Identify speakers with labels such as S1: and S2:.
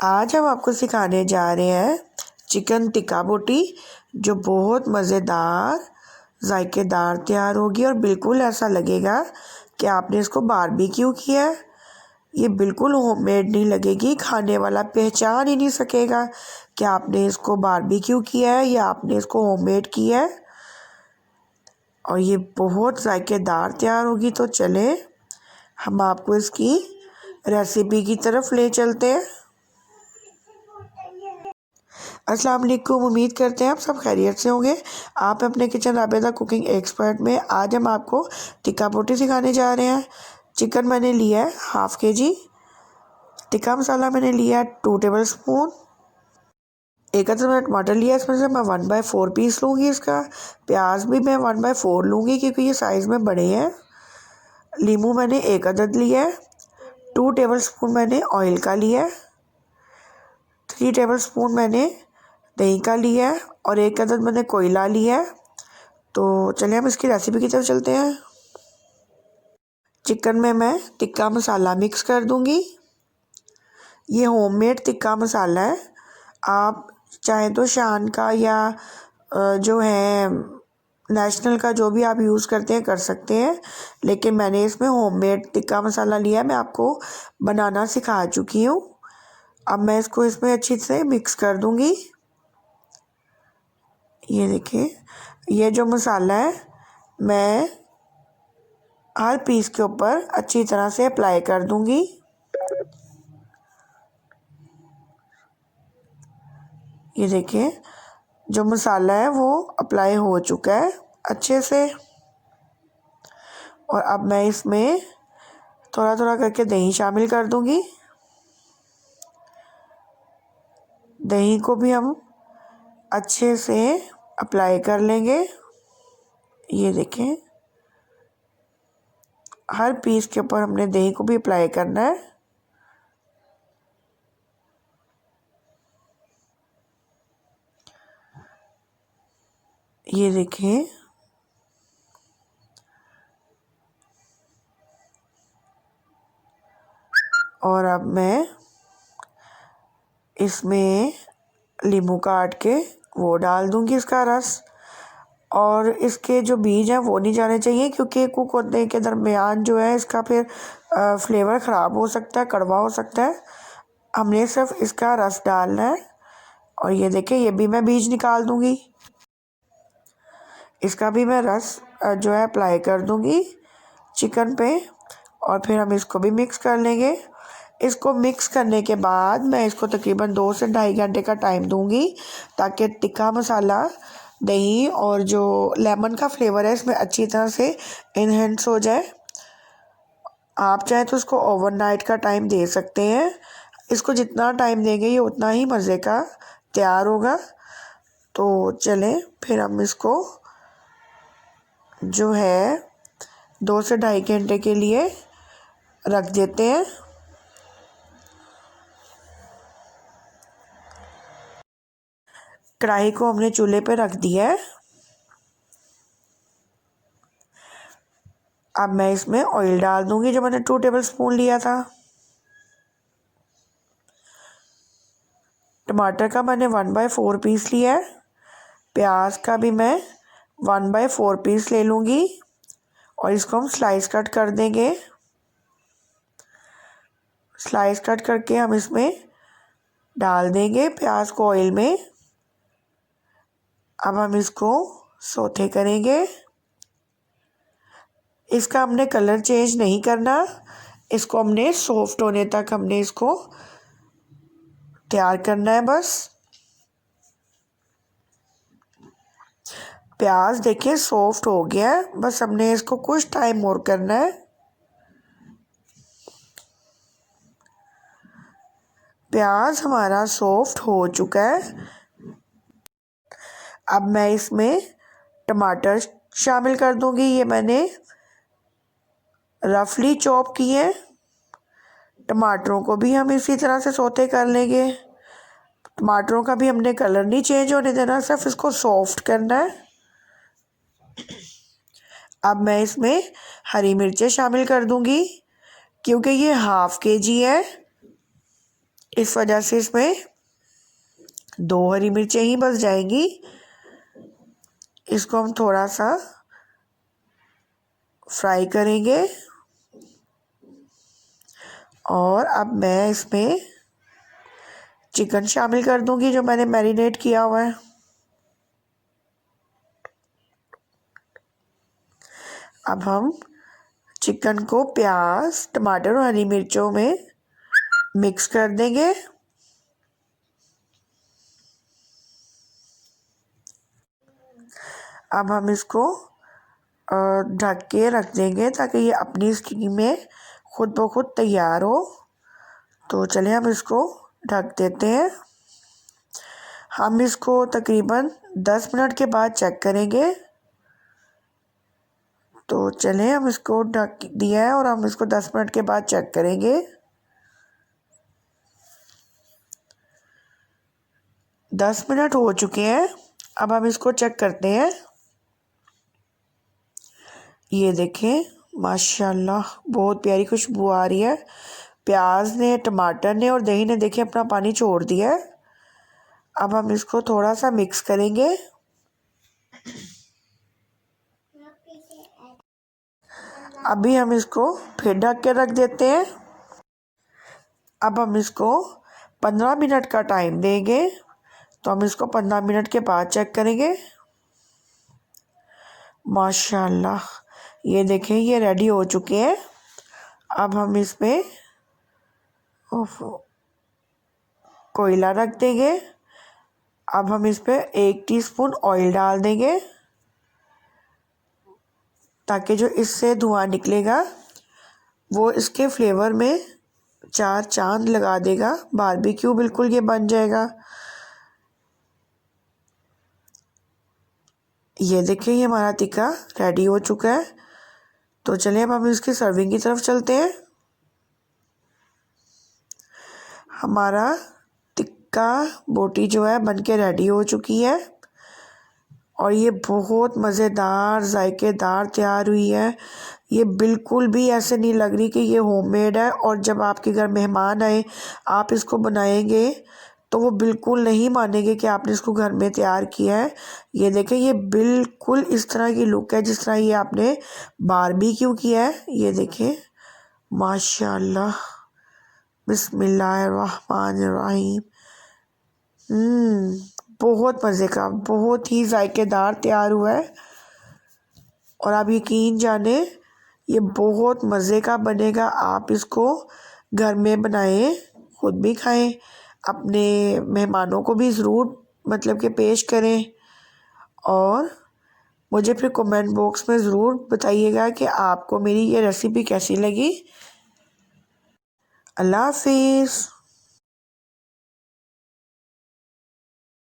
S1: आज हम आपको सिखाने जा रहे हैं चिकन टिक्का बोटी, जो बहुत मज़ेदार जायकेदार तैयार होगी और बिल्कुल ऐसा लगेगा कि आपने इसको बारबेक्यू किया है। ये बिल्कुल होममेड नहीं लगेगी, खाने वाला पहचान ही नहीं सकेगा कि आपने इसको बारबेक्यू किया है या आपने इसको होममेड किया है। और ये बहुत जायकेदार तैयार होगी। तो चले हम आपको इसकी रेसिपी की तरफ ले चलते हैं। अस्सलाम वालेकुम, उम्मीद करते हैं आप सब खैरियत से होंगे। आप अपने किचन राबेदा कुकिंग एक्सपर्ट में आज हम आपको टिक्का बोटी सिखाने जा रहे हैं। चिकन मैंने लिया है हाफ़ के जी। टिक्का मसाला मैंने लिया है 2 टेबल स्पून। एक अदर मैंने टमाटर लिया, इसमें से मैं 1/4 पीस लूँगी। इसका प्याज भी मैं 1/4 लूँगी क्योंकि ये साइज़ में बड़े हैं। लीमू मैंने एक अदद लिया है। 2 टेबल स्पून मैंने ऑयल का लिया है। 3 टेबल स्पून मैंने दही का लिया है और एक अदद मैंने कोयला लिया है। तो चलिए हम इसकी रेसिपी की तरफ चलते हैं। चिकन में मैं टिक्का मसाला मिक्स कर दूंगी। ये होममेड टिक्का मसाला है। आप चाहें तो शान का या जो है नेशनल का, जो भी आप यूज़ करते हैं कर सकते हैं, लेकिन मैंने इसमें होममेड टिक्का मसाला लिया है। मैं आपको बनाना सिखा चुकी हूँ। अब मैं इसको इसमें अच्छी से मिक्स कर दूंगी। ये देखिए, ये जो मसाला है मैं हर पीस के ऊपर अच्छी तरह से अप्लाई कर दूंगी। ये देखिए, जो मसाला है वो अप्लाई हो चुका है अच्छे से। और अब मैं इसमें थोड़ा थोड़ा करके दही शामिल कर दूंगी। दही को भी हम अच्छे से अप्लाई कर लेंगे। ये देखें, हर पीस के ऊपर हमने दही को भी अप्लाई करना है। ये देखें, और अब मैं इसमें नींबू काट के वो डाल दूंगी, इसका रस। और इसके जो बीज हैं वो नहीं जाने चाहिए, क्योंकि कुक होने के दरमियान जो है इसका फिर फ्लेवर ख़राब हो सकता है, कड़वा हो सकता है। हमने सिर्फ इसका रस डालना है। और ये देखें, ये भी मैं बीज निकाल दूंगी। इसका भी मैं रस जो है अप्लाई कर दूंगी चिकन पे। और फिर हम इसको भी मिक्स कर लेंगे। इसको मिक्स करने के बाद मैं इसको तकरीबन 2 से 2.5 घंटे का टाइम दूंगी, ताकि टिक्का मसाला, दही और जो लेमन का फ्लेवर है इसमें अच्छी तरह से इन्हेंस हो जाए। आप चाहें तो इसको ओवरनाइट का टाइम दे सकते हैं। इसको जितना टाइम देंगे ये उतना ही मज़े का तैयार होगा। तो चलें फिर हम इसको जो है 2 से 2.5 घंटे के लिए रख देते हैं। कढ़ाई को हमने चूल्हे पे रख दिया है। अब मैं इसमें ऑयल डाल दूंगी, जो मैंने 2 टेबल स्पून लिया था। टमाटर का मैंने 1/4 पीस लिया है। प्याज का भी मैं 1/4 पीस ले लूँगी और इसको हम स्लाइस कट कर देंगे। स्लाइस कट करके हम इसमें डाल देंगे प्याज को ऑयल में। अब हम इसको सौते करेंगे। इसका हमने कलर चेंज नहीं करना, इसको हमने सॉफ्ट होने तक हमने इसको तैयार करना है बस। प्याज देखिए सॉफ्ट हो गया है, बस हमने इसको कुछ टाइम और करना है। प्याज हमारा सॉफ्ट हो चुका है। अब मैं इसमें टमाटर शामिल कर दूंगी। ये मैंने रफली चॉप किए हैं। टमाटरों को भी हम इसी तरह से सौते कर लेंगे। टमाटरों का भी हमने कलर नहीं चेंज होने देना, सिर्फ इसको सॉफ्ट करना है। अब मैं इसमें हरी मिर्चें शामिल कर दूंगी, क्योंकि ये हाफ़ के जी है इस वजह से इसमें 2 हरी मिर्चें ही बस जाएंगी। इसको हम थोड़ा सा फ्राई करेंगे और अब मैं इसमें चिकन शामिल कर दूंगी जो मैंने मैरिनेट किया हुआ है। अब हम चिकन को प्याज, टमाटर और हरी मिर्चों में मिक्स कर देंगे। अब हम इसको ढक के रख देंगे ताकि ये अपनी स्टीम में खुद ब खुद तैयार हो। तो चलिए हम इसको ढक देते हैं। हम इसको तकरीबन 10 मिनट के बाद चेक करेंगे। तो चलें, हम इसको ढक दिया है और हम इसको 10 मिनट के बाद चेक करेंगे। 10 मिनट हो चुके हैं। अब हम इसको चेक करते हैं। ये देखें, माशाल्लाह बहुत प्यारी खुशबू आ रही है। प्याज ने, टमाटर ने और दही ने देखें अपना पानी छोड़ दिया है। अब हम इसको थोड़ा सा मिक्स करेंगे। अभी हम इसको फिर ढक के रख देते हैं। अब हम इसको 15 मिनट का टाइम देंगे। तो हम इसको 15 मिनट के बाद चेक करेंगे। माशाल्लाह, ये देखें ये रेडी हो चुके हैं। अब हम इसमें कोयला रख देंगे। अब हम इस पर 1 टीस्पून ऑयल डाल देंगे ताकि जो इससे धुआं निकलेगा वो इसके फ्लेवर में 4 चांद लगा देगा। बारबेक्यू बिल्कुल ये बन जाएगा। ये देखिए ये हमारा टिक्का रेडी हो चुका है। तो चलिए अब हम इसकी सर्विंग की तरफ चलते हैं। हमारा टिक्का बोटी जो है बनके रेडी हो चुकी है और ये बहुत मज़ेदार जायकेदार तैयार हुई है। ये बिल्कुल भी ऐसे नहीं लग रही कि ये होममेड है। और जब आपके घर मेहमान आए, आप इसको बनाएंगे तो वो बिल्कुल नहीं मानेंगे कि आपने इसको घर में तैयार किया है। ये देखें, ये बिल्कुल इस तरह की लुक है जिस तरह ये आपने बारबेक्यू किया है। ये देखें, माशाल्लाह, बिस्मिल्लाहिर्रहमानिर्रहीम। बहुत मज़े का, बहुत ही जायकेदार तैयार हुआ है। और आप यकीन जाने ये बहुत मज़े का बनेगा। आप इसको घर में बनाएं, ख़ुद भी खाएं, अपने मेहमानों को भी ज़रूर मतलब कि पेश करें। और मुझे फिर कमेंट बॉक्स में ज़रूर बताइएगा कि आपको मेरी ये रेसिपी कैसी लगी। अल्लाह हाफिज़।